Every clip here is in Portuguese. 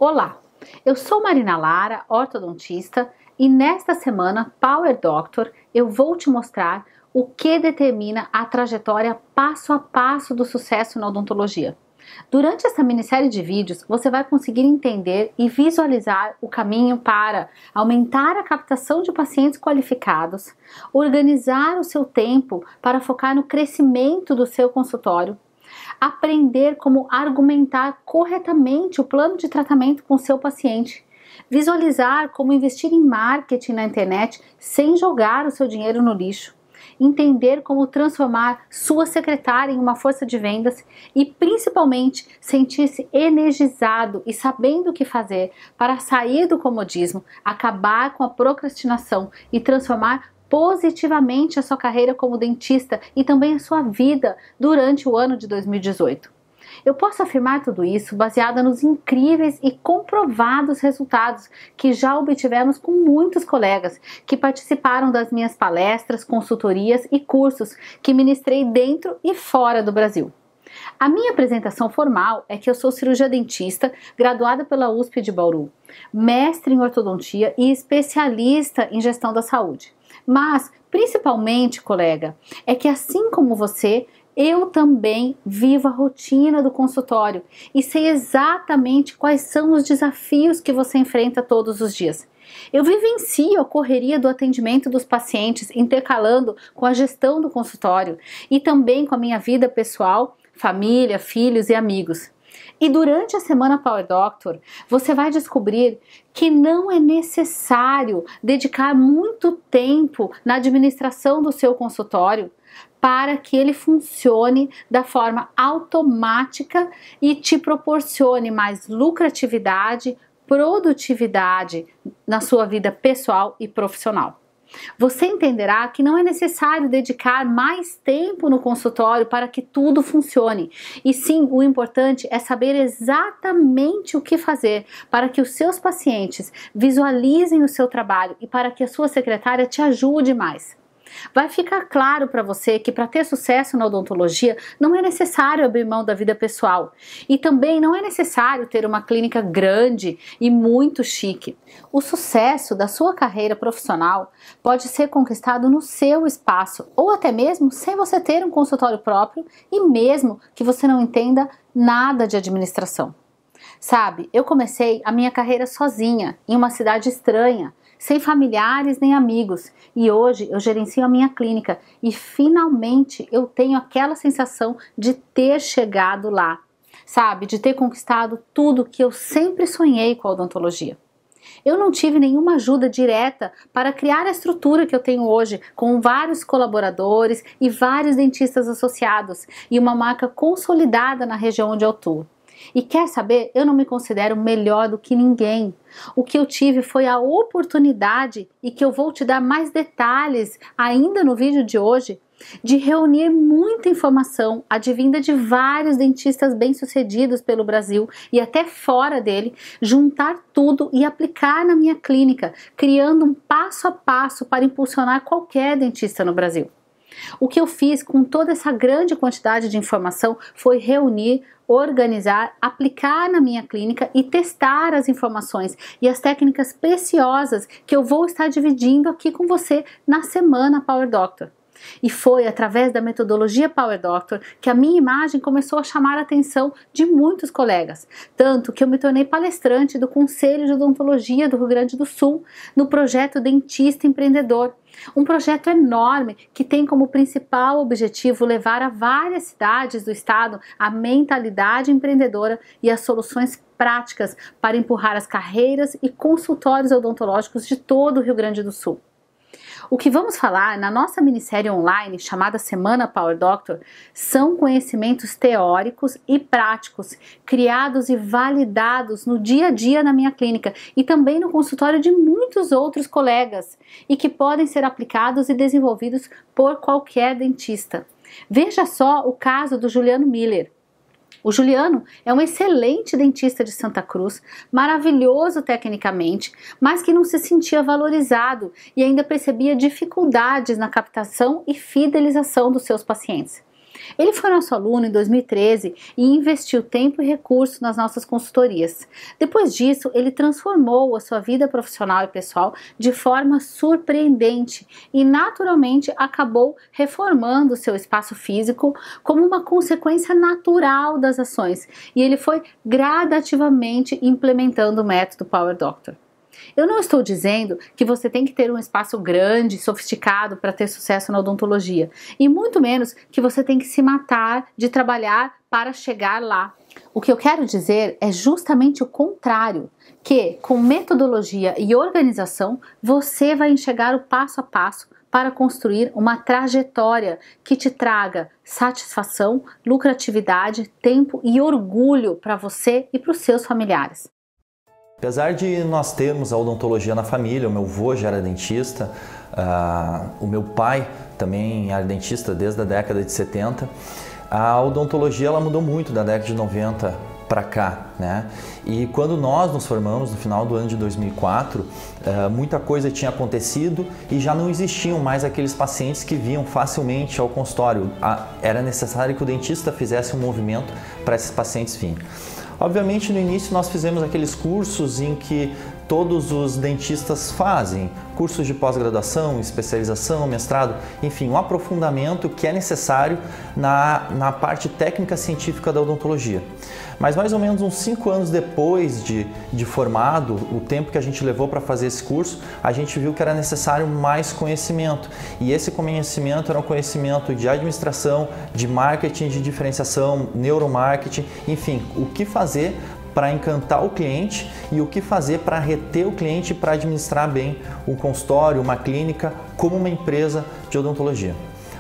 Olá, eu sou Marina Lara, ortodontista, e nesta semana Power Doctor eu vou te mostrar o que determina a trajetória passo a passo do sucesso na odontologia. Durante essa minissérie de vídeos, você vai conseguir entender e visualizar o caminho para aumentar a captação de pacientes qualificados, organizar o seu tempo para focar no crescimento do seu consultório, aprender como argumentar corretamente o plano de tratamento com o seu paciente, visualizar como investir em marketing na internet sem jogar o seu dinheiro no lixo, entender como transformar sua secretária em uma força de vendas e, principalmente, sentir-se energizado e sabendo o que fazer para sair do comodismo, acabar com a procrastinação e transformar positivamente a sua carreira como dentista e também a sua vida durante o ano de 2018. Eu posso afirmar tudo isso baseada nos incríveis e comprovados resultados que já obtivemos com muitos colegas que participaram das minhas palestras, consultorias e cursos que ministrei dentro e fora do Brasil. A minha apresentação formal é que eu sou cirurgia dentista, graduada pela USP de Bauru, mestre em ortodontia e especialista em gestão da saúde. Mas, principalmente, colega, é que assim como você, eu também vivo a rotina do consultório e sei exatamente quais são os desafios que você enfrenta todos os dias. Eu vivencio a correria do atendimento dos pacientes, intercalando com a gestão do consultório e também com a minha vida pessoal, família, filhos e amigos. E durante a semana Power Doctor, você vai descobrir que não é necessário dedicar muito tempo na administração do seu consultório para que ele funcione da forma automática e te proporcione mais lucratividade, produtividade na sua vida pessoal e profissional. Você entenderá que não é necessário dedicar mais tempo no consultório para que tudo funcione. E sim, o importante é saber exatamente o que fazer para que os seus pacientes visualizem o seu trabalho e para que a sua secretária te ajude mais. Vai ficar claro para você que para ter sucesso na odontologia não é necessário abrir mão da vida pessoal e também não é necessário ter uma clínica grande e muito chique. O sucesso da sua carreira profissional pode ser conquistado no seu espaço ou até mesmo sem você ter um consultório próprio e mesmo que você não entenda nada de administração. Sabe, eu comecei a minha carreira sozinha, em uma cidade estranha, sem familiares nem amigos, e hoje eu gerencio a minha clínica e finalmente eu tenho aquela sensação de ter chegado lá, sabe, de ter conquistado tudo que eu sempre sonhei com a odontologia. Eu não tive nenhuma ajuda direta para criar a estrutura que eu tenho hoje, com vários colaboradores e vários dentistas associados e uma marca consolidada na região onde eu atuo. E quer saber, eu não me considero melhor do que ninguém. O que eu tive foi a oportunidade, e que eu vou te dar mais detalhes ainda no vídeo de hoje, de reunir muita informação advinda de vários dentistas bem-sucedidos pelo Brasil e até fora dele, juntar tudo e aplicar na minha clínica, criando um passo a passo para impulsionar qualquer dentista no Brasil. O que eu fiz com toda essa grande quantidade de informação foi reunir, organizar, aplicar na minha clínica e testar as informações e as técnicas preciosas que eu vou estar dividindo aqui com você na semana Power Doctor. E foi através da metodologia Power Doctor que a minha imagem começou a chamar a atenção de muitos colegas, tanto que eu me tornei palestrante do Conselho de Odontologia do Rio Grande do Sul no projeto Dentista Empreendedor, um projeto enorme que tem como principal objetivo levar a várias cidades do estado a mentalidade empreendedora e as soluções práticas para empurrar as carreiras e consultórios odontológicos de todo o Rio Grande do Sul. O que vamos falar na nossa minissérie online chamada Semana Power Doctor são conhecimentos teóricos e práticos criados e validados no dia a dia na minha clínica e também no consultório de muitos outros colegas e que podem ser aplicados e desenvolvidos por qualquer dentista. Veja só o caso do Juliano Miller. O Juliano é um excelente dentista de Santa Cruz, maravilhoso tecnicamente, mas que não se sentia valorizado e ainda percebia dificuldades na captação e fidelização dos seus pacientes. Ele foi nosso aluno em 2013 e investiu tempo e recursos nas nossas consultorias. Depois disso, ele transformou a sua vida profissional e pessoal de forma surpreendente e naturalmente acabou reformando o seu espaço físico como uma consequência natural das ações, e ele foi gradativamente implementando o método Power Doctor. Eu não estou dizendo que você tem que ter um espaço grande, sofisticado para ter sucesso na odontologia, e muito menos que você tem que se matar de trabalhar para chegar lá. O que eu quero dizer é justamente o contrário, que com metodologia e organização você vai enxergar o passo a passo para construir uma trajetória que te traga satisfação, lucratividade, tempo e orgulho para você e para os seus familiares. Apesar de nós termos a odontologia na família, o meu avô já era dentista, o meu pai também era dentista desde a década de 70, a odontologia ela mudou muito da década de 90 para cá, né? E quando nós nos formamos no final do ano de 2004, muita coisa tinha acontecido e já não existiam mais aqueles pacientes que vinham facilmente ao consultório. Era necessário que o dentista fizesse um movimento para esses pacientes virem. Obviamente, no início nós fizemos aqueles cursos em que todos os dentistas fazem, cursos de pós-graduação, especialização, mestrado, enfim, um aprofundamento que é necessário na parte técnica científica da odontologia. Mas mais ou menos uns 5 anos depois de formado, o tempo que a gente levou para fazer esse curso, a gente viu que era necessário mais conhecimento. E esse conhecimento era um conhecimento de administração, de marketing, de diferenciação, neuromarketing, enfim, o que fazer para encantar o cliente e o que fazer para reter o cliente para administrar bem um consultório, uma clínica, como uma empresa de odontologia.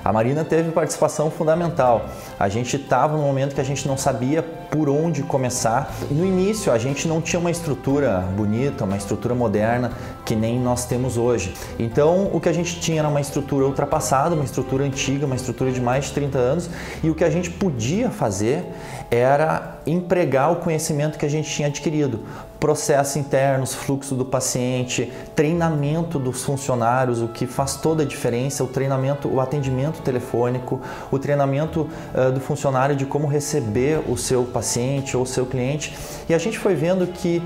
A Marina teve participação fundamental. A gente estava no momento que a gente não sabia por onde começar. No início, a gente não tinha uma estrutura bonita, uma estrutura moderna, que nem nós temos hoje. Então, o que a gente tinha era uma estrutura ultrapassada, uma estrutura antiga, uma estrutura de mais de 30 anos, e o que a gente podia fazer era empregar o conhecimento que a gente tinha adquirido. Processos internos, fluxo do paciente, treinamento dos funcionários, o que faz toda a diferença, o treinamento, o atendimento telefônico, o treinamento do funcionário de como receber o seu paciente ou o seu cliente. E a gente foi vendo que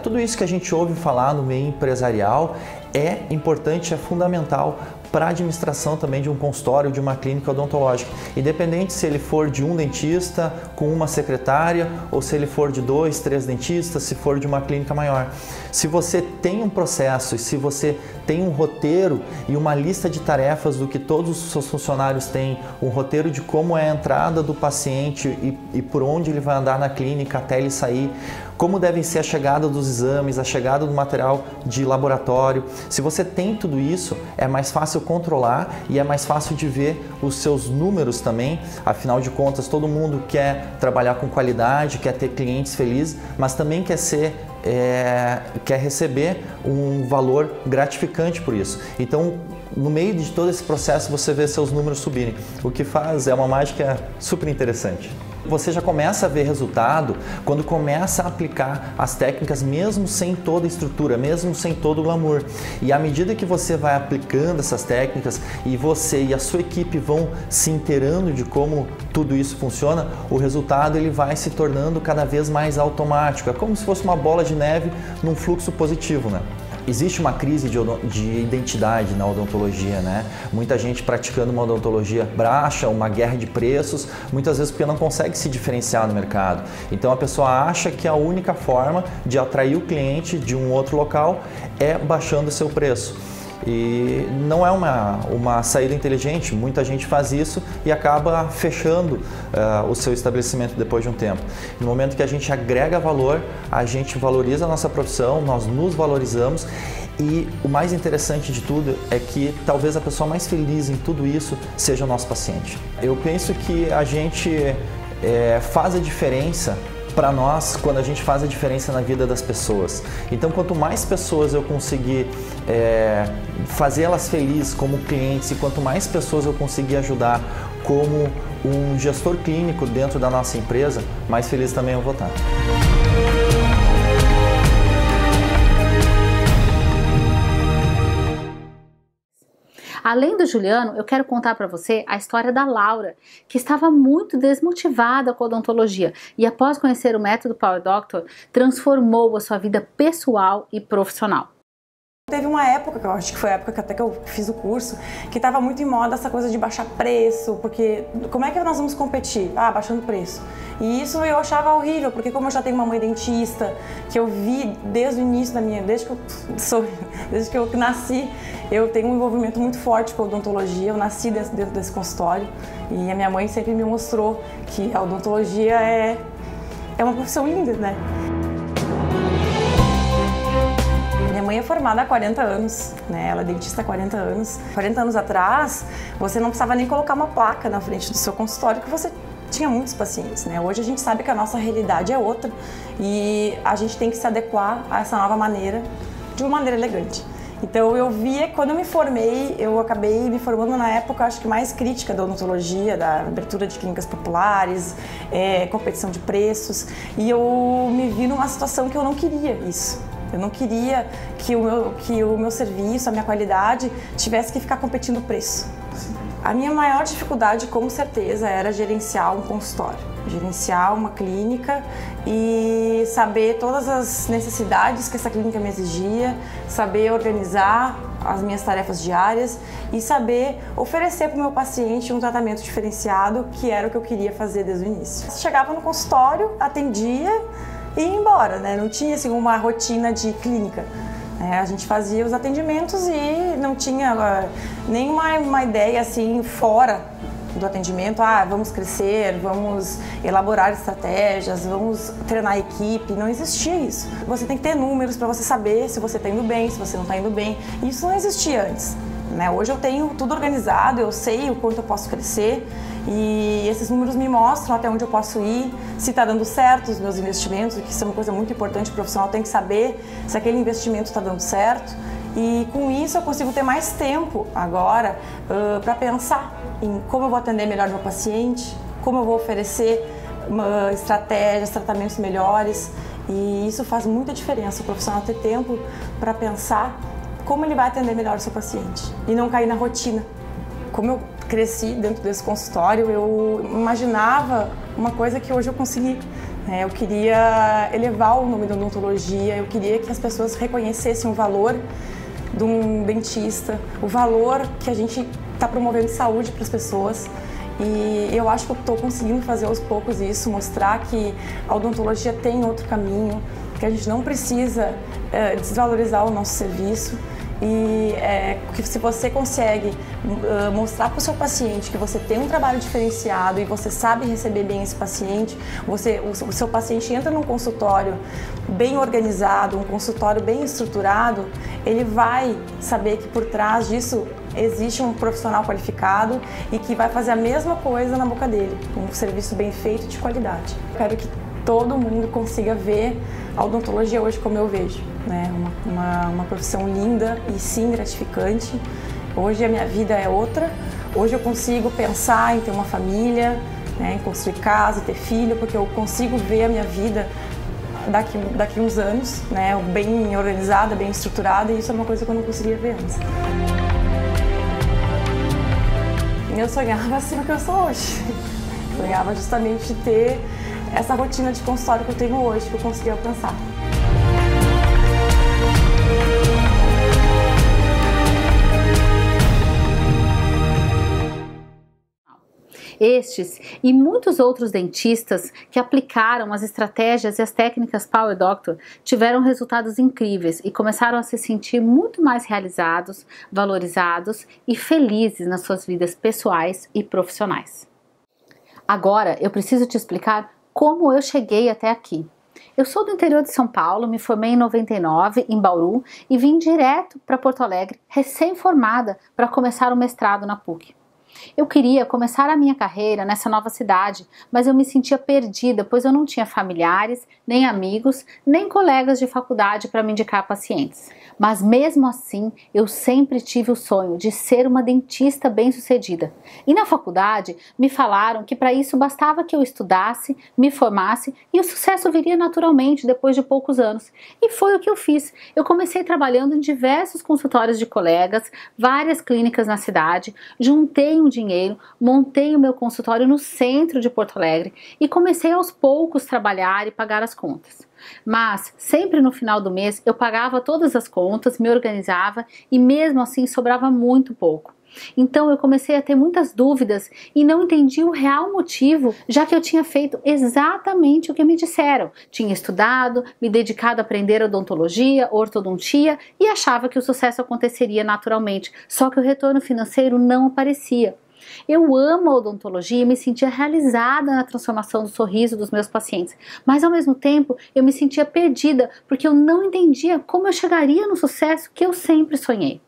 tudo isso que a gente ouve falar no meio empresarial é importante, é fundamental para a administração também de um consultório, de uma clínica odontológica. Independente se ele for de um dentista com uma secretária ou se ele for de 2, 3 dentistas, se for de uma clínica maior. Se você tem um processo e se você tem um roteiro e uma lista de tarefas do que todos os seus funcionários têm, um roteiro de como é a entrada do paciente e por onde ele vai andar na clínica até ele sair, como devem ser a chegada dos exames, a chegada do material de laboratório. Se você tem tudo isso, é mais fácil controlar e é mais fácil de ver os seus números também. Afinal de contas, todo mundo quer trabalhar com qualidade, quer ter clientes felizes, mas também quer receber um valor gratificante por isso. Então, no meio de todo esse processo, você vê seus números subirem. O que faz é uma mágica super interessante. Você já começa a ver resultado quando começa a aplicar as técnicas mesmo sem toda a estrutura, mesmo sem todo o glamour. E à medida que você vai aplicando essas técnicas e você e a sua equipe vão se inteirando de como tudo isso funciona, o resultado ele vai se tornando cada vez mais automático. É como se fosse uma bola de neve num fluxo positivo, né? Existe uma crise de identidade na odontologia, né? Muita gente praticando uma odontologia baixa, uma guerra de preços, muitas vezes porque não consegue se diferenciar no mercado. Então a pessoa acha que a única forma de atrair o cliente de um outro local é baixando o seu preço. E não é uma saída inteligente, muita gente faz isso e acaba fechando o seu estabelecimento depois de um tempo. No momento que a gente agrega valor, a gente valoriza a nossa profissão, nós nos valorizamos e o mais interessante de tudo é que talvez a pessoa mais feliz em tudo isso seja o nosso paciente. Eu penso que a gente faz a diferença para nós quando a gente faz a diferença na vida das pessoas. Então, quanto mais pessoas eu conseguir fazer elas felizes como clientes e quanto mais pessoas eu conseguir ajudar como um gestor clínico dentro da nossa empresa, mais feliz também eu vou estar. Além do Juliano, eu quero contar para você a história da Laura, que estava muito desmotivada com a odontologia e após conhecer o método Power Doctor, transformou a sua vida pessoal e profissional. Teve uma época, que eu acho que foi a época que até que eu fiz o curso, que estava muito em moda essa coisa de baixar preço, porque como é que nós vamos competir? Ah, baixando preço. E isso eu achava horrível, porque como eu já tenho uma mãe dentista, que eu vi desde o início da minha, desde que eu nasci, eu tenho um envolvimento muito forte com a odontologia, eu nasci dentro desse consultório e a minha mãe sempre me mostrou que a odontologia é uma profissão linda, né? Minha mãe é formada há 40 anos, né? Ela é dentista há 40 anos. 40 anos atrás, você não precisava nem colocar uma placa na frente do seu consultório que você tinha muitos pacientes, né? Hoje a gente sabe que a nossa realidade é outra e a gente tem que se adequar a essa nova maneira, de uma maneira elegante. Então eu via, quando eu me formei, eu acabei me formando na época, acho que mais crítica da odontologia, da abertura de clínicas populares, competição de preços, e eu me vi numa situação que eu não queria isso. Eu não queria que o meu serviço, a minha qualidade, tivesse que ficar competindo o preço. A minha maior dificuldade, com certeza, era gerenciar um consultório, gerenciar uma clínica e saber todas as necessidades que essa clínica me exigia, saber organizar as minhas tarefas diárias e saber oferecer para o meu paciente um tratamento diferenciado, que era o que eu queria fazer desde o início. Chegava no consultório, atendia e ia embora, né? Não tinha assim, uma rotina de clínica. A gente fazia os atendimentos e não tinha nenhuma ideia assim fora do atendimento. Ah, vamos crescer, vamos elaborar estratégias, vamos treinar a equipe. Não existia isso. Você tem que ter números para você saber se você está indo bem, se você não está indo bem. Isso não existia antes, né? Hoje eu tenho tudo organizado, eu sei o quanto eu posso crescer e esses números me mostram até onde eu posso ir, se está dando certo os meus investimentos, que isso é uma coisa muito importante, o profissional tem que saber se aquele investimento está dando certo e com isso eu consigo ter mais tempo agora para pensar em como eu vou atender melhor meu paciente, como eu vou oferecer estratégias, tratamentos melhores e isso faz muita diferença, o profissional ter tempo para pensar como ele vai atender melhor o seu paciente e não cair na rotina. Como eu cresci dentro desse consultório, eu imaginava uma coisa que hoje eu consegui. Eu queria elevar o nome da odontologia, eu queria que as pessoas reconhecessem o valor de um dentista, o valor que a gente está promovendo de saúde para as pessoas. E eu acho que eu estou conseguindo fazer aos poucos isso, mostrar que a odontologia tem outro caminho, que a gente não precisa desvalorizar o nosso serviço. E que se você consegue mostrar para o seu paciente que você tem um trabalho diferenciado e você sabe receber bem esse paciente, o seu paciente entra num consultório bem organizado, um consultório bem estruturado, ele vai saber que por trás disso existe um profissional qualificado e que vai fazer a mesma coisa na boca dele, um serviço bem feito e de qualidade. Eu quero que todo mundo consiga ver a odontologia hoje como eu vejo, né? Uma profissão linda e sim gratificante. Hoje a minha vida é outra, hoje eu consigo pensar em ter uma família, né? Em construir casa, ter filho, porque eu consigo ver a minha vida daqui uns anos, né? Bem organizada, bem estruturada e isso é uma coisa que eu não conseguia ver antes. Eu sonhava ser o que eu sou hoje. Eu sonhava justamente de ter essa rotina de consultório que eu tenho hoje, que eu consegui alcançar. Estes e muitos outros dentistas que aplicaram as estratégias e as técnicas Power Doctor tiveram resultados incríveis e começaram a se sentir muito mais realizados, valorizados e felizes nas suas vidas pessoais e profissionais. Agora eu preciso te explicar como eu cheguei até aqui. Eu sou do interior de São Paulo, me formei em 99 em Bauru e vim direto para Porto Alegre, recém-formada, para começar o mestrado na PUC. Eu queria começar a minha carreira nessa nova cidade, mas eu me sentia perdida, pois eu não tinha familiares, nem amigos, nem colegas de faculdade para me indicar pacientes. Mas mesmo assim, eu sempre tive o sonho de ser uma dentista bem-sucedida. E na faculdade, me falaram que para isso bastava que eu estudasse, me formasse e o sucesso viria naturalmente depois de poucos anos. E foi o que eu fiz. Eu comecei trabalhando em diversos consultórios de colegas, várias clínicas na cidade, juntei um dinheiro, montei o meu consultório no centro de Porto Alegre e comecei aos poucos trabalhar e pagar as contas. Mas sempre no final do mês eu pagava todas as contas, me organizava e mesmo assim sobrava muito pouco. Então eu comecei a ter muitas dúvidas e não entendi o real motivo, já que eu tinha feito exatamente o que me disseram. Tinha estudado, me dedicado a aprender odontologia, ortodontia e achava que o sucesso aconteceria naturalmente, só que o retorno financeiro não aparecia. Eu amo a odontologia e me sentia realizada na transformação do sorriso dos meus pacientes, mas ao mesmo tempo eu me sentia perdida porque eu não entendia como eu chegaria no sucesso que eu sempre sonhei.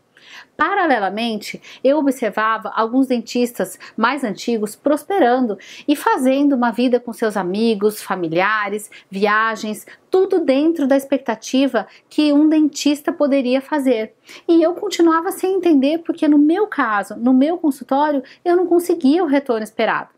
Paralelamente, eu observava alguns dentistas mais antigos prosperando e fazendo uma vida com seus amigos, familiares, viagens, tudo dentro da expectativa que um dentista poderia fazer. E eu continuava sem entender porque no meu caso, no meu consultório, eu não conseguia o retorno esperado.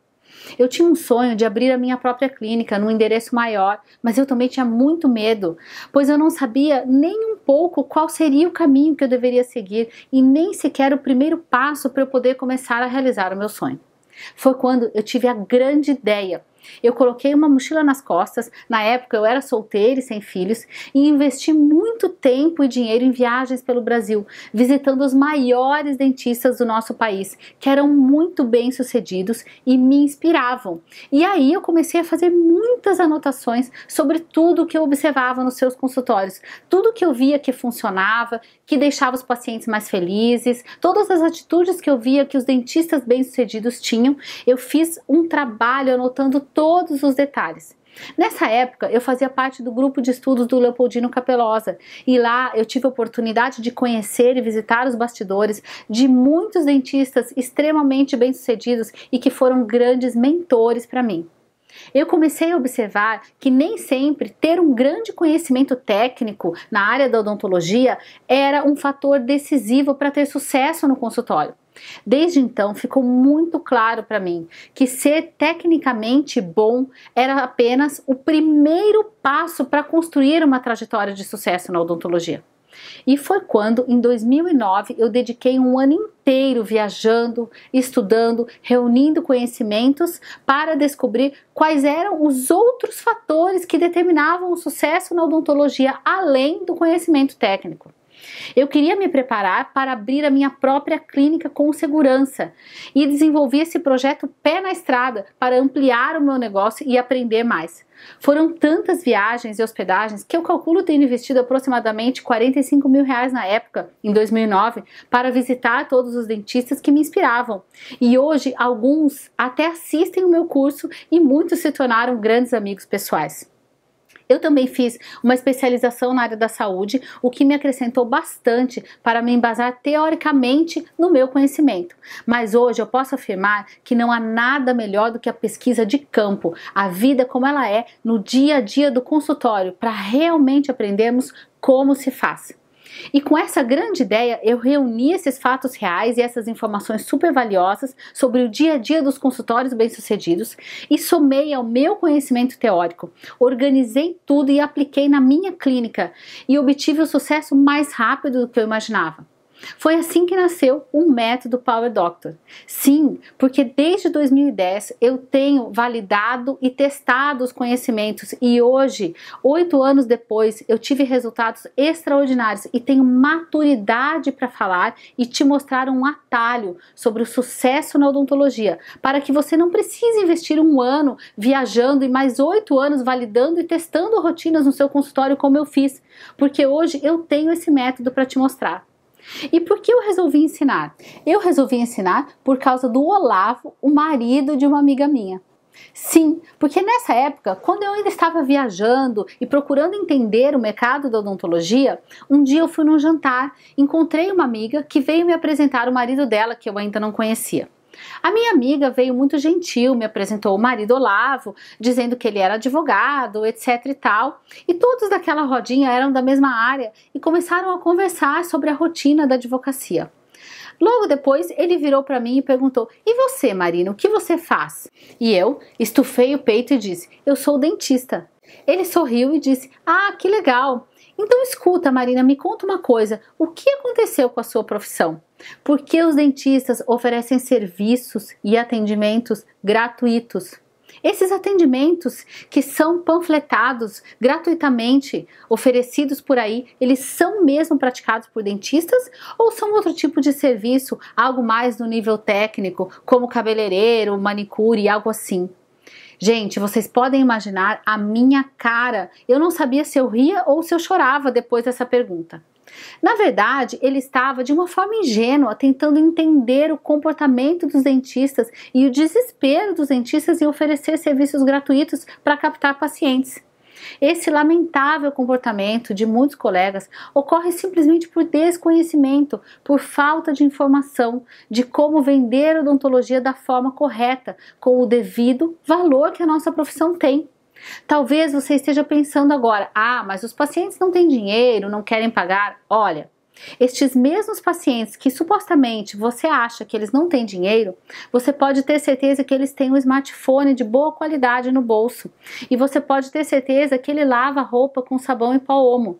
Eu tinha um sonho de abrir a minha própria clínica num endereço maior, mas eu também tinha muito medo, pois eu não sabia nem um pouco qual seria o caminho que eu deveria seguir e nem sequer o primeiro passo para eu poder começar a realizar o meu sonho. Foi quando eu tive a grande ideia. Eu coloquei uma mochila nas costas, na época eu era solteira e sem filhos, e investi muito tempo e dinheiro em viagens pelo Brasil, visitando os maiores dentistas do nosso país, que eram muito bem-sucedidos e me inspiravam. E aí eu comecei a fazer muitas anotações sobre tudo que eu observava nos seus consultórios, tudo que eu via que funcionava, que deixava os pacientes mais felizes, todas as atitudes que eu via que os dentistas bem-sucedidos tinham, eu fiz um trabalho anotando todos os detalhes. Nessa época, eu fazia parte do grupo de estudos do Leopoldino Capellosa e lá eu tive a oportunidade de conhecer e visitar os bastidores de muitos dentistas extremamente bem-sucedidos e que foram grandes mentores para mim. Eu comecei a observar que nem sempre ter um grande conhecimento técnico na área da odontologia era um fator decisivo para ter sucesso no consultório. Desde então ficou muito claro para mim que ser tecnicamente bom era apenas o primeiro passo para construir uma trajetória de sucesso na odontologia. E foi quando, em 2009, eu dediquei um ano inteiro viajando, estudando, reunindo conhecimentos para descobrir quais eram os outros fatores que determinavam o sucesso na odontologia além do conhecimento técnico. Eu queria me preparar para abrir a minha própria clínica com segurança e desenvolvi esse projeto pé na estrada para ampliar o meu negócio e aprender mais. Foram tantas viagens e hospedagens que eu calculo ter investido aproximadamente R$45 mil na época, em 2009, para visitar todos os dentistas que me inspiravam. E hoje alguns até assistem o meu curso e muitos se tornaram grandes amigos pessoais. Eu também fiz uma especialização na área da saúde, o que me acrescentou bastante para me embasar teoricamente no meu conhecimento. Mas hoje eu posso afirmar que não há nada melhor do que a pesquisa de campo, a vida como ela é no dia a dia do consultório, para realmente aprendermos como se faz. E com essa grande ideia, eu reuni esses fatos reais e essas informações super valiosas sobre o dia a dia dos consultórios bem-sucedidos e somei ao meu conhecimento teórico, organizei tudo e apliquei na minha clínica e obtive o sucesso mais rápido do que eu imaginava. Foi assim que nasceu o método Power Doctor. Sim, porque desde 2010 eu tenho validado e testado os conhecimentos e hoje, 8 anos depois, eu tive resultados extraordinários e tenho maturidade para falar e te mostrar um atalho sobre o sucesso na odontologia, para que você não precise investir 1 ano viajando e mais 8 anos validando e testando rotinas no seu consultório como eu fiz, porque hoje eu tenho esse método para te mostrar. E por que eu resolvi ensinar? Eu resolvi ensinar por causa do Olavo, o marido de uma amiga minha. Sim, porque nessa época, quando eu ainda estava viajando e procurando entender o mercado da odontologia, um dia eu fui num jantar, encontrei uma amiga que veio me apresentar o marido dela, que eu ainda não conhecia. A minha amiga veio muito gentil, me apresentou o marido Olavo, dizendo que ele era advogado, etc e tal. E todos daquela rodinha eram da mesma área e começaram a conversar sobre a rotina da advocacia. Logo depois, ele virou para mim e perguntou: "E você, Marina, o que você faz?" E eu estufei o peito e disse: "Eu sou dentista." Ele sorriu e disse: "Ah, que legal. Então escuta, Marina, me conta uma coisa. O que aconteceu com a sua profissão? Por que os dentistas oferecem serviços e atendimentos gratuitos? Esses atendimentos que são panfletados gratuitamente, oferecidos por aí, eles são mesmo praticados por dentistas ou são outro tipo de serviço, algo mais no nível técnico, como cabeleireiro, manicure, algo assim?" Gente, vocês podem imaginar a minha cara. Eu não sabia se eu ria ou se eu chorava depois dessa pergunta. Na verdade, ele estava de uma forma ingênua tentando entender o comportamento dos dentistas e o desespero dos dentistas em oferecer serviços gratuitos para captar pacientes. Esse lamentável comportamento de muitos colegas ocorre simplesmente por desconhecimento, por falta de informação de como vender odontologia da forma correta, com o devido valor que a nossa profissão tem. Talvez você esteja pensando agora: "Ah, mas os pacientes não têm dinheiro, não querem pagar." Olha, estes mesmos pacientes que supostamente você acha que eles não têm dinheiro, você pode ter certeza que eles têm um smartphone de boa qualidade no bolso. E você pode ter certeza que ele lava a roupa com sabão em pó Omo.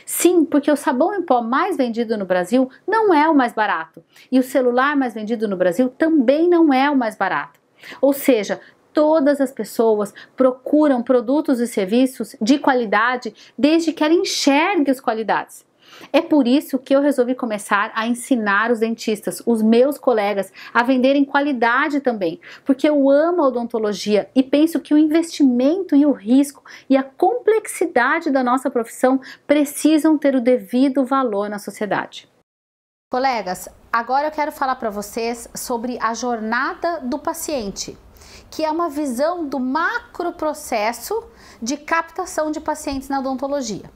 Sim, porque o sabão em pó mais vendido no Brasil não é o mais barato. E o celular mais vendido no Brasil também não é o mais barato. Ou seja, todas as pessoas procuram produtos e serviços de qualidade desde que ela enxergue as qualidades. É por isso que eu resolvi começar a ensinar os dentistas, os meus colegas, a venderem qualidade também, porque eu amo a odontologia e penso que o investimento e o risco e a complexidade da nossa profissão precisam ter o devido valor na sociedade. Colegas, agora eu quero falar para vocês sobre a jornada do paciente, que é uma visão do macro processo de captação de pacientes na odontologia.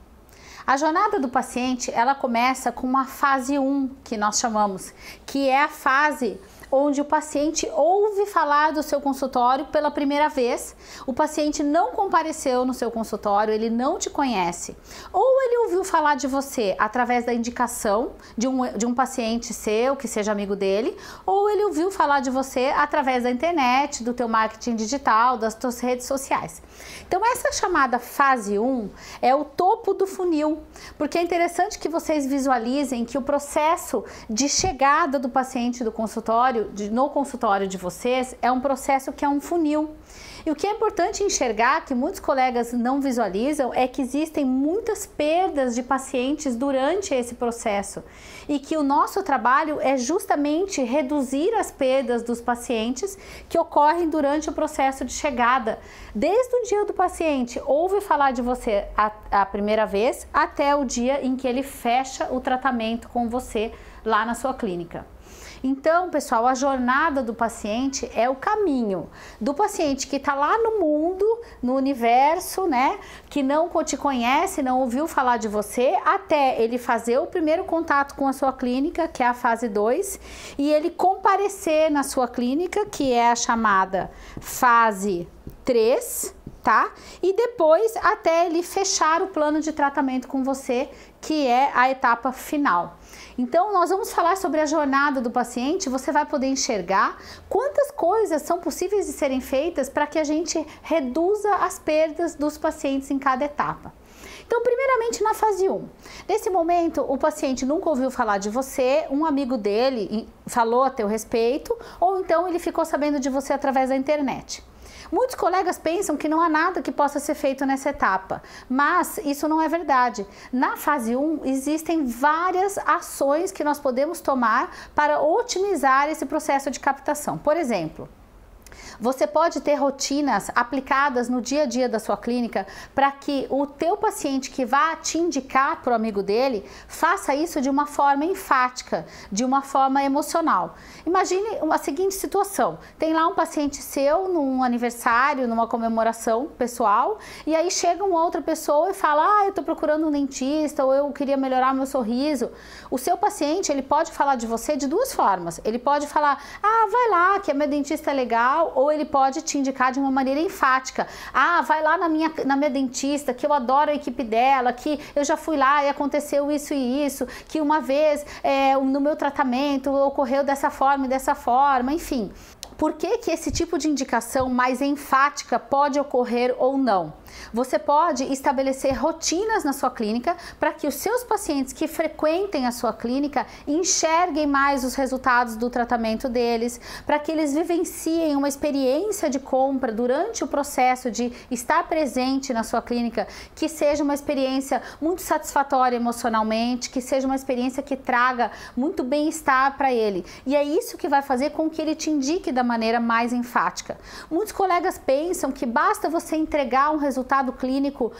A jornada do paciente, ela começa com uma fase 1, que nós chamamos, que é a fase onde o paciente ouve falar do seu consultório pela primeira vez. O paciente não compareceu no seu consultório, ele não te conhece. Ou ele ouviu falar de você através da indicação de um paciente seu, que seja amigo dele, ou ele ouviu falar de você através da internet, do teu marketing digital, das tuas redes sociais. Então essa chamada fase 1 é o topo do funil, porque é interessante que vocês visualizem que o processo de chegada do paciente do consultório, no consultório de vocês, é um processo que é um funil. E o que é importante enxergar, que muitos colegas não visualizam, é que existem muitas perdas de pacientes durante esse processo e que o nosso trabalho é justamente reduzir as perdas dos pacientes que ocorrem durante o processo de chegada, desde o dia do paciente ouve falar de você a primeira vez até o dia em que ele fecha o tratamento com você lá na sua clínica. Então, pessoal, a jornada do paciente é o caminho do paciente que está lá no mundo, no universo, né? Que não te conhece, não ouviu falar de você, até ele fazer o primeiro contato com a sua clínica, que é a fase 2, e ele comparecer na sua clínica, que é a chamada fase 3, tá? E depois até ele fechar o plano de tratamento com você, que é a etapa final. Então, nós vamos falar sobre a jornada do paciente. Você vai poder enxergar quantas coisas são possíveis de serem feitas para que a gente reduza as perdas dos pacientes em cada etapa. Então, primeiramente na fase 1. Nesse momento, o paciente nunca ouviu falar de você, um amigo dele falou a teu respeito, ou então ele ficou sabendo de você através da internet. Muitos colegas pensam que não há nada que possa ser feito nessa etapa, mas isso não é verdade. Na fase 1 existem várias ações que nós podemos tomar para otimizar esse processo de captação. Por exemplo, Você pode ter rotinas aplicadas no dia a dia da sua clínica para que o teu paciente que vá te indicar para o amigo dele faça isso de uma forma enfática, de uma forma emocional. Imagine a seguinte situação: tem lá um paciente seu num aniversário, numa comemoração pessoal, e aí chega uma outra pessoa e fala: eu estou procurando um dentista, ou eu queria melhorar meu sorriso. O seu paciente, ele pode falar de você de duas formas. Ele pode falar: vai lá, que a minha dentista é legal, ou ele pode te indicar de uma maneira enfática: vai lá na minha dentista, que eu adoro a equipe dela, que eu já fui lá e aconteceu isso e isso, que uma vez no meu tratamento ocorreu dessa forma, enfim. Por que esse tipo de indicação mais enfática pode ocorrer ou não? Você pode estabelecer rotinas na sua clínica para que os seus pacientes que frequentem a sua clínica enxerguem mais os resultados do tratamento deles, para que eles vivenciem uma experiência de compra durante o processo de estar presente na sua clínica, que seja uma experiência muito satisfatória emocionalmente, que seja uma experiência que traga muito bem-estar para ele. E é isso que vai fazer com que ele te indique da maneira mais enfática. Muitos colegas pensam que basta você entregar um resultado clínico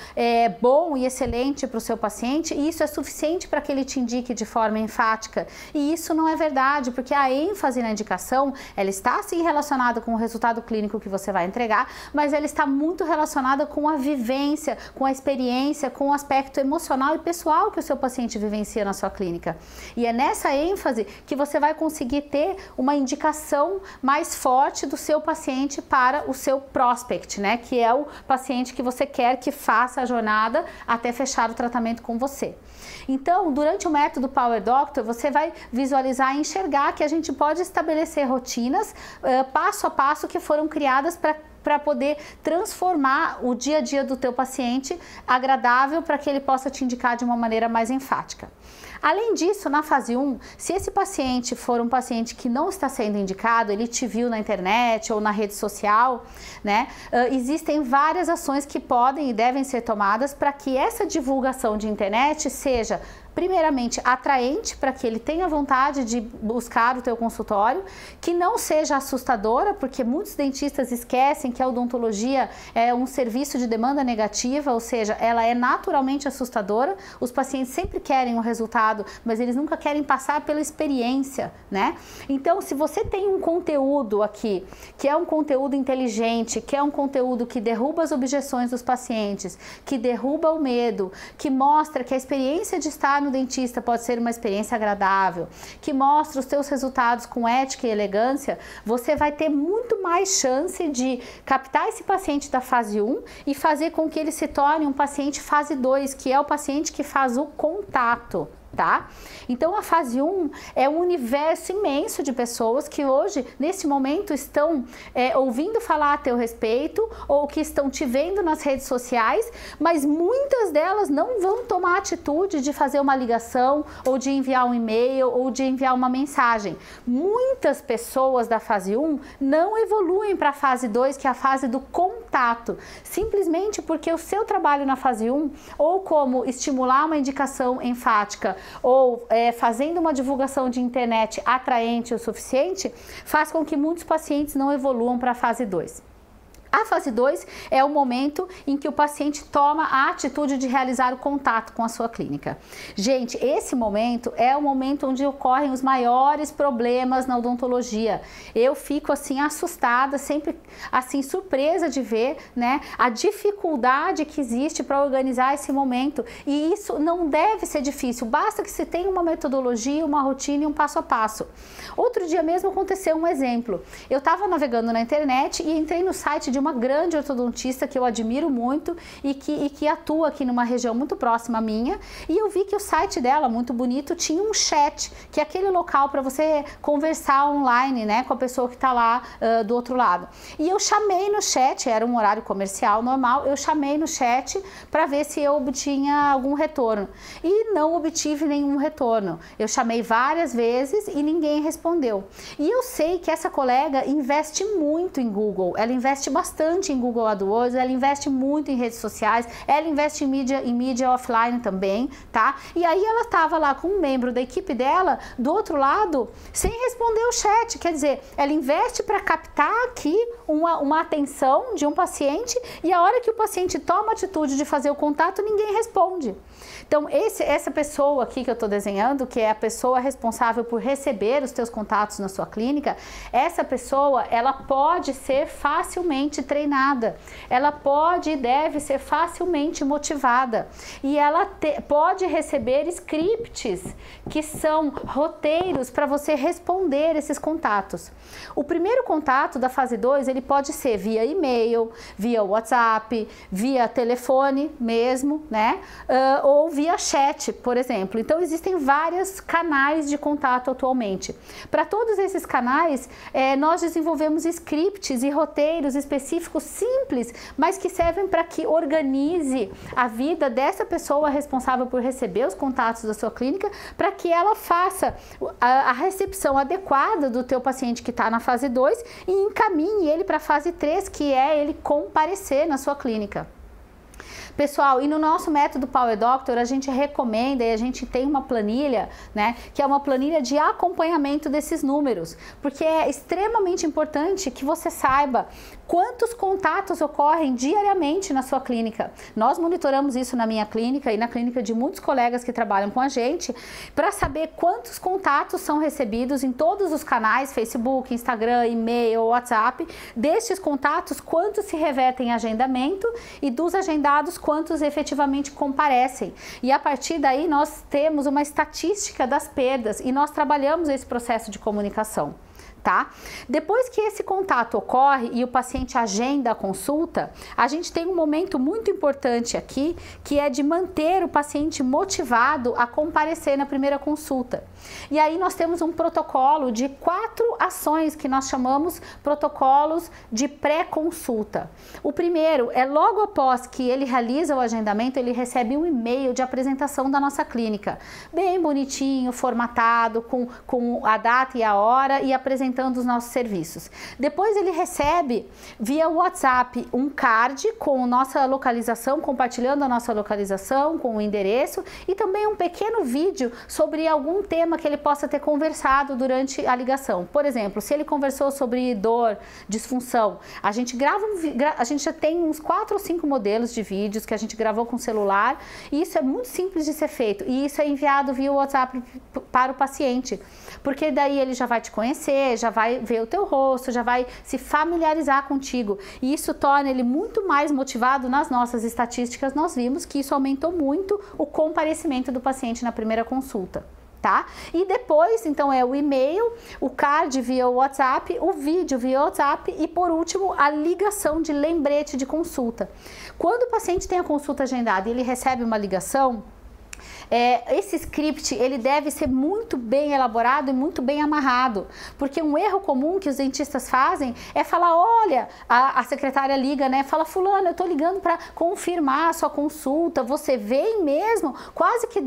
bom e excelente para o seu paciente e isso é suficiente para que ele te indique de forma enfática. E isso não é verdade, porque a ênfase na indicação, ela está sim relacionada com o resultado clínico que você vai entregar, mas ela está muito relacionada com a vivência, com a experiência, com o aspecto emocional e pessoal que o seu paciente vivencia na sua clínica. E é nessa ênfase que você vai conseguir ter uma indicação mais forte do seu paciente para o seu prospect, né? Que é o paciente que você quer que faça a jornada até fechar o tratamento com você. Então, durante o método Power Doctor, você vai visualizar e enxergar que a gente pode estabelecer rotinas passo a passo que foram criadas para poder transformar o dia a dia do teu paciente agradável para que ele possa te indicar de uma maneira mais enfática. Além disso, na fase 1, se esse paciente for um paciente que não está sendo indicado, ele te viu na internet ou na rede social, né? Existem várias ações que podem e devem ser tomadas para que essa divulgação de internet seja primeiramente atraente para que ele tenha vontade de buscar o teu consultório, que não seja assustadora, porque muitos dentistas esquecem que a odontologia é um serviço de demanda negativa, ou seja, ela é naturalmente assustadora. Os pacientes sempre querem um resultado, mas eles nunca querem passar pela experiência, né? Então, se você tem um conteúdo aqui, que é um conteúdo inteligente, que é um conteúdo que derruba as objeções dos pacientes, que derruba o medo, que mostra que a experiência de estar no dentista pode ser uma experiência agradável, que mostra os teus resultados com ética e elegância, você vai ter muito mais chance de captar esse paciente da fase 1 e fazer com que ele se torne um paciente fase 2, que é o paciente que faz o contato. Tá? Então a fase 1 é um universo imenso de pessoas que hoje, nesse momento, estão ouvindo falar a teu respeito ou que estão te vendo nas redes sociais, mas muitas delas não vão tomar a atitude de fazer uma ligação ou de enviar um e-mail ou de enviar uma mensagem. Muitas pessoas da fase 1 não evoluem para a fase 2, que é a fase do contato, simplesmente porque o seu trabalho na fase 1, ou como estimular uma indicação enfática, ou fazendo uma divulgação de internet atraente o suficiente, faz com que muitos pacientes não evoluam para a fase 2. A fase 2 é o momento em que o paciente toma a atitude de realizar o contato com a sua clínica. Gente, esse momento é o momento onde ocorrem os maiores problemas na odontologia. Eu fico assim assustada, sempre assim surpresa de ver, né, a dificuldade que existe para organizar esse momento. E isso não deve ser difícil, basta que se tenha uma metodologia, uma rotina e um passo a passo. Outro dia mesmo aconteceu um exemplo. Eu estava navegando na internet e entrei no site de uma grande ortodontista que eu admiro muito e que atua aqui numa região muito próxima à minha, e eu vi que o site dela, muito bonito, tinha um chat, que é aquele local para você conversar online, né, com a pessoa que está lá do outro lado. E eu chamei no chat, era um horário comercial normal, eu chamei no chat para ver se eu obtinha algum retorno e não obtive nenhum retorno. Eu chamei várias vezes e ninguém respondeu. E eu sei que essa colega investe muito em Google, ela investe bastante bastante em Google AdWords, ela investe muito em redes sociais, ela investe em mídia offline também, tá? E aí ela estava lá com um membro da equipe dela, do outro lado, sem responder o chat, quer dizer, ela investe para captar aqui uma atenção de um paciente e a hora que o paciente toma a atitude de fazer o contato, ninguém responde. Então, essa pessoa aqui que eu estou desenhando, que é a pessoa responsável por receber os teus contatos na sua clínica, essa pessoa, ela pode ser facilmente treinada, ela pode e deve ser facilmente motivada e ela pode receber scripts, que são roteiros para você responder esses contatos. O primeiro contato da fase 2, ele pode ser via e-mail, via WhatsApp, via telefone mesmo, né? Ou via chat, por exemplo. Então, existem vários canais de contato atualmente. Para todos esses canais, nós desenvolvemos scripts e roteiros específicos simples, mas que servem para que organize a vida dessa pessoa responsável por receber os contatos da sua clínica, para que ela faça a recepção adequada do teu paciente que está na fase 2 e encaminhe ele para a fase 3, que é ele comparecer na sua clínica. Pessoal, e no nosso método Power Doctor, a gente recomenda e a gente tem uma planilha, né, que é uma planilha de acompanhamento desses números, porque é extremamente importante que você saiba quantos contatos ocorrem diariamente na sua clínica. Nós monitoramos isso na minha clínica e na clínica de muitos colegas que trabalham com a gente, para saber quantos contatos são recebidos em todos os canais, Facebook, Instagram, e-mail, WhatsApp. Destes contatos, quantos se revertem em agendamento e dos agendados, quantos efetivamente comparecem. E a partir daí nós temos uma estatística das perdas e nós trabalhamos esse processo de comunicação. Tá? Depois que esse contato ocorre e o paciente agenda a consulta, a gente tem um momento muito importante aqui, que é de manter o paciente motivado a comparecer na primeira consulta. E aí nós temos um protocolo de 4 ações que nós chamamos protocolos de pré-consulta. O primeiro é logo após que ele realiza o agendamento, ele recebe um e-mail de apresentação da nossa clínica, bem bonitinho, formatado, com a data e a hora e apresentando os nossos serviços. Depois ele recebe via WhatsApp um card com nossa localização, compartilhando a nossa localização com o endereço e também um pequeno vídeo sobre algum tema que ele possa ter conversado durante a ligação. Por exemplo, se ele conversou sobre dor, disfunção, a gente a gente já tem uns 4 ou 5 modelos de vídeos que a gente gravou com celular e isso é muito simples de ser feito e isso é enviado via WhatsApp para o paciente, porque daí ele já vai te conhecer, já vai ver o teu rosto, já vai se familiarizar contigo e isso torna ele muito mais motivado. Nas nossas estatísticas nós vimos que isso aumentou muito o comparecimento do paciente na primeira consulta. Tá? E depois, então, é o e-mail, o card via WhatsApp, o vídeo via WhatsApp e, por último, a ligação de lembrete de consulta. Quando o paciente tem a consulta agendada e ele recebe uma ligação, esse script ele deve ser muito bem elaborado e muito bem amarrado, porque um erro comum que os dentistas fazem é falar, olha, a secretária liga, né, fala, fulano, eu tô ligando para confirmar a sua consulta, você vem mesmo, quase que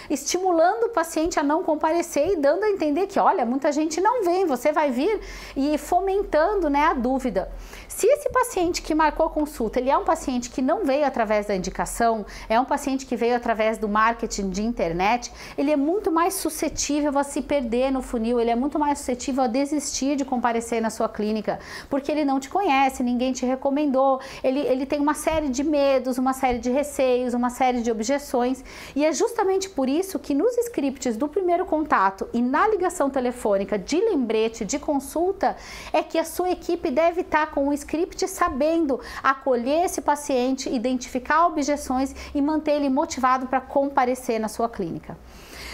estimulando o paciente a não comparecer e dando a entender que, olha, muita gente não vem, você vai vir, e fomentando, né, a dúvida. Se esse paciente que marcou a consulta, ele é um paciente que não veio através da indicação, é um paciente que veio através do marketing de internet, ele é muito mais suscetível a se perder no funil, ele é muito mais suscetível a desistir de comparecer na sua clínica, porque ele não te conhece, ninguém te recomendou, ele tem uma série de medos, uma série de receios, uma série de objeções, e é justamente por isso que nos scripts do primeiro contato e na ligação telefônica de lembrete de consulta, é que a sua equipe deve estar com o script sabendo acolher esse paciente, identificar objeções e manter ele motivado para comparecer na sua clínica.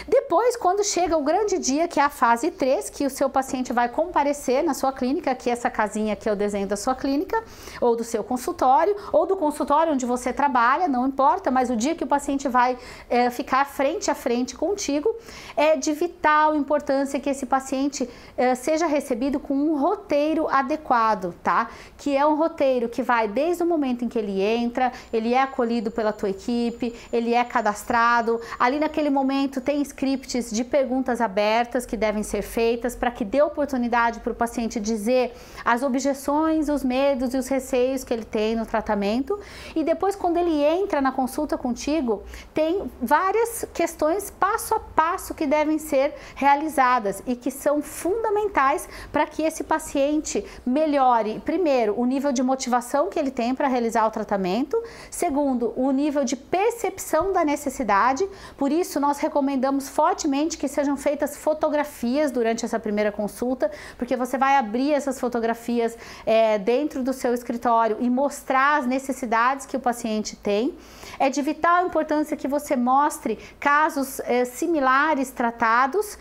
Depois, quando chega o grande dia, que é a fase 3, que o seu paciente vai comparecer na sua clínica, que é essa casinha que é o desenho da sua clínica, ou do seu consultório, ou do consultório onde você trabalha, não importa, mas o dia que o paciente vai ficar frente a frente contigo, é de vital importância que esse paciente seja recebido com um roteiro adequado, tá? que é um roteiro que vai desde o momento em que ele entra, ele é acolhido pela tua equipe, ele é cadastrado, ali naquele momento tem scripts de perguntas abertas que devem ser feitas para que dê oportunidade para o paciente dizer as objeções, os medos e os receios que ele tem no tratamento, e depois quando ele entra na consulta contigo, tem várias questões passo a passo que devem ser realizadas e que são fundamentais para que esse paciente melhore, primeiro, o nível de motivação que ele tem para realizar o tratamento, segundo, o nível de percepção da necessidade. Por isso nós recomendamos fortemente que sejam feitas fotografias durante essa primeira consulta, porque você vai abrir essas fotografias dentro do seu escritório e mostrar as necessidades que o paciente tem. É de vital importância que você mostre casos similares tratados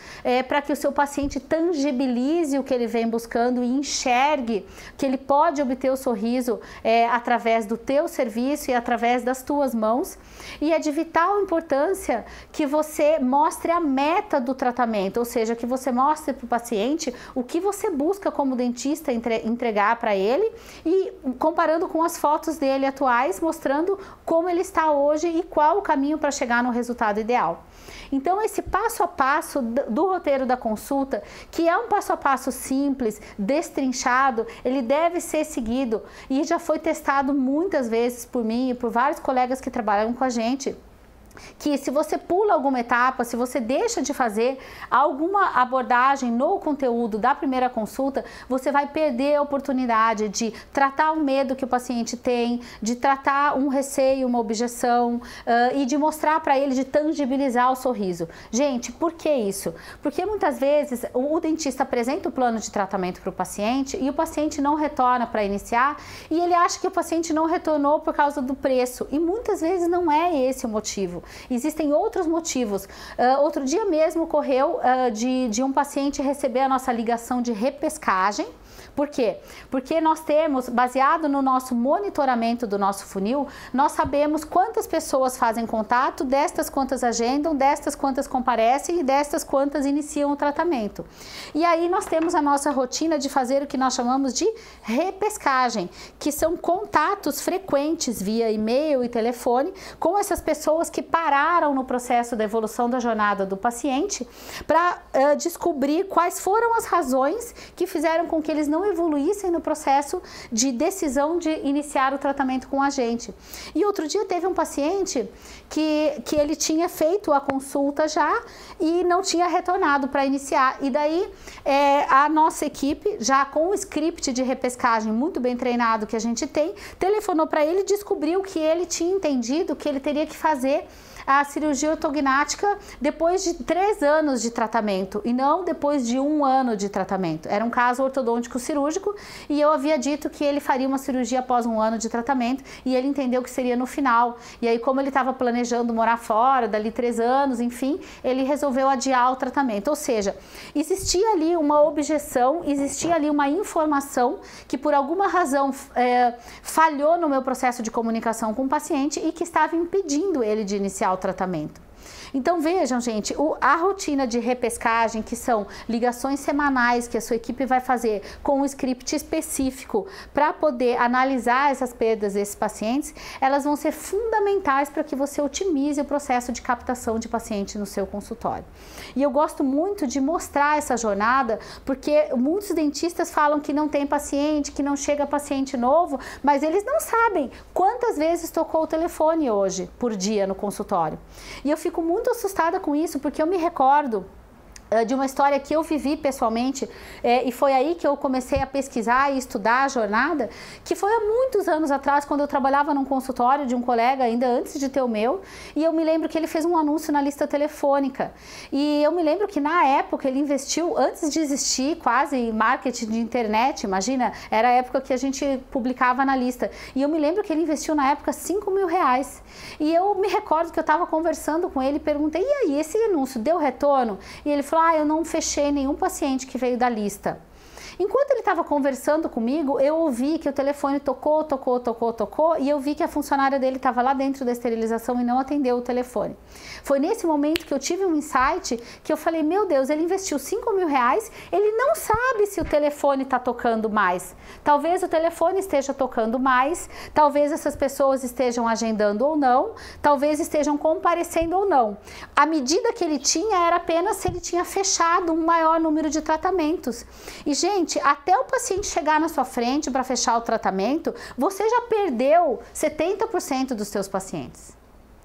para que o seu paciente tangibilize o que ele vem buscando e enxergue que ele pode obter o sorriso através do teu serviço e através das tuas mãos. E é de vital importância que você mostre a meta do tratamento, ou seja, que você mostre para o paciente o que você busca como dentista entregar para ele e comparando com as fotos dele atuais, mostrando como ele está hoje e qual o caminho para chegar no resultado ideal. Então esse passo a passo do roteiro da consulta, que é um passo a passo simples, destrinchado, ele deve ser seguido e já foi testado muitas vezes por mim e por vários colegas que trabalham com a gente, que se você pula alguma etapa, se você deixa de fazer alguma abordagem no conteúdo da primeira consulta, você vai perder a oportunidade de tratar o medo que o paciente tem, de tratar um receio, uma objeção e de mostrar para ele, de tangibilizar o sorriso. Gente, por que isso? Porque muitas vezes o dentista apresenta o plano de tratamento para o paciente e o paciente não retorna para iniciar e ele acha que o paciente não retornou por causa do preço e muitas vezes não é esse o motivo. Existem outros motivos. Outro dia mesmo ocorreu de um paciente receber a nossa ligação de repescagem. Por quê? Porque nós temos, baseado no nosso monitoramento do nosso funil, nós sabemos quantas pessoas fazem contato, destas quantas agendam, destas quantas comparecem e destas quantas iniciam o tratamento. E aí nós temos a nossa rotina de fazer o que nós chamamos de repescagem, que são contatos frequentes via e-mail e telefone com essas pessoas que pararam no processo da evolução da jornada do paciente para descobrir quais foram as razões que fizeram com que eles não evoluíssem no processo de decisão de iniciar o tratamento com a gente. E outro dia teve um paciente que ele tinha feito a consulta já e não tinha retornado para iniciar. E daí a nossa equipe, já com o script de repescagem muito bem treinado que a gente tem, telefonou para ele e descobriu que ele tinha entendido que ele teria que fazer a cirurgia ortognática depois de 3 anos de tratamento e não depois de 1 ano de tratamento. Era um caso ortodôntico cirúrgico e eu havia dito que ele faria uma cirurgia após 1 ano de tratamento e ele entendeu que seria no final. E aí, como ele estava planejando morar fora, dali 3 anos, enfim, ele resolveu adiar o tratamento. Ou seja, existia ali uma objeção, existia ali uma informação que por alguma razão falhou no meu processo de comunicação com o paciente e que estava impedindo ele de iniciar o tratamento. Então vejam, gente, a rotina de repescagem, que são ligações semanais que a sua equipe vai fazer com um script específico para poder analisar essas perdas desses pacientes, elas vão ser fundamentais para que você otimize o processo de captação de paciente no seu consultório. E eu gosto muito de mostrar essa jornada, porque muitos dentistas falam que não tem paciente, que não chega paciente novo, mas eles não sabem quantas vezes tocou o telefone hoje, por dia, no consultório. E eu fico muito assustada com isso, porque eu me recordo de uma história que eu vivi pessoalmente e foi aí que eu comecei a pesquisar e estudar a jornada, que foi há muitos anos atrás, quando eu trabalhava num consultório de um colega, ainda antes de ter o meu, e eu me lembro que ele fez um anúncio na lista telefônica, e eu me lembro que na época ele investiu, antes de existir quase em marketing de internet, imagina, era a época que a gente publicava na lista, e eu me lembro que ele investiu na época R$5.000, e eu me recordo que eu estava conversando com ele, perguntei, e aí, esse anúncio deu retorno? E ele falou, eu não fechei nenhum paciente que veio da lista. Enquanto ele estava conversando comigo, eu ouvi que o telefone tocou e eu vi que a funcionária dele estava lá dentro da esterilização e não atendeu o telefone. Foi nesse momento que eu tive um insight que eu falei, meu Deus, ele investiu 5 mil reais, ele não sabe se o telefone está tocando mais. Talvez o telefone esteja tocando mais, talvez essas pessoas estejam agendando ou não, talvez estejam comparecendo ou não. A medida que ele tinha era apenas se ele tinha fechado um maior número de tratamentos. E, gente, até o paciente chegar na sua frente para fechar o tratamento, você já perdeu 70% dos seus pacientes.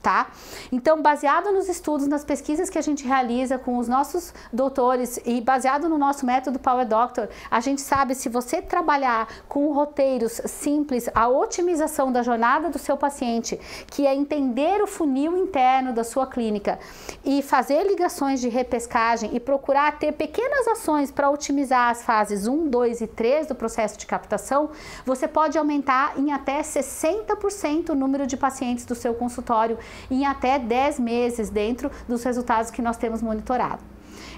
Tá? Então, baseado nos estudos, nas pesquisas que a gente realiza com os nossos doutores e baseado no nosso método Power Doctor, a gente sabe se você trabalhar com roteiros simples, a otimização da jornada do seu paciente, que é entender o funil interno da sua clínica e fazer ligações de repescagem e procurar ter pequenas ações para otimizar as fases 1, 2 e 3 do processo de captação, você pode aumentar em até 60% o número de pacientes do seu consultório em até 10 meses dentro dos resultados que nós temos monitorado.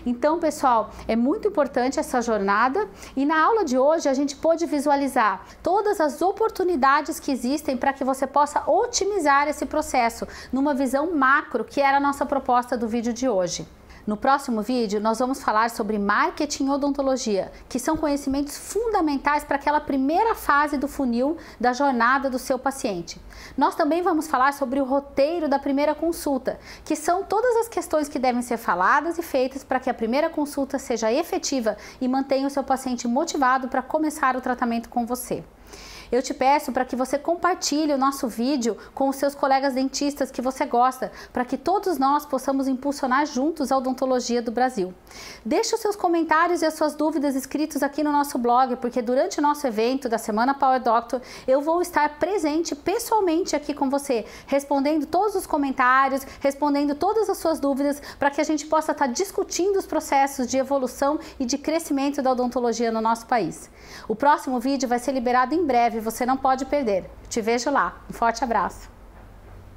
Então, pessoal, é muito importante essa jornada e na aula de hoje a gente pôde visualizar todas as oportunidades que existem para que você possa otimizar esse processo numa visão macro, que era a nossa proposta do vídeo de hoje. No próximo vídeo, nós vamos falar sobre marketing e odontologia, que são conhecimentos fundamentais para aquela primeira fase do funil da jornada do seu paciente. Nós também vamos falar sobre o roteiro da primeira consulta, que são todas as questões que devem ser faladas e feitas para que a primeira consulta seja efetiva e mantenha o seu paciente motivado para começar o tratamento com você. Eu te peço para que você compartilhe o nosso vídeo com os seus colegas dentistas que você gosta, para que todos nós possamos impulsionar juntos a odontologia do Brasil. Deixe os seus comentários e as suas dúvidas escritos aqui no nosso blog, porque durante o nosso evento da Semana Power Doctor, eu vou estar presente pessoalmente aqui com você, respondendo todos os comentários, respondendo todas as suas dúvidas, para que a gente possa estar discutindo os processos de evolução e de crescimento da odontologia no nosso país. O próximo vídeo vai ser liberado em breve, você não pode perder. Te vejo lá. Um forte abraço.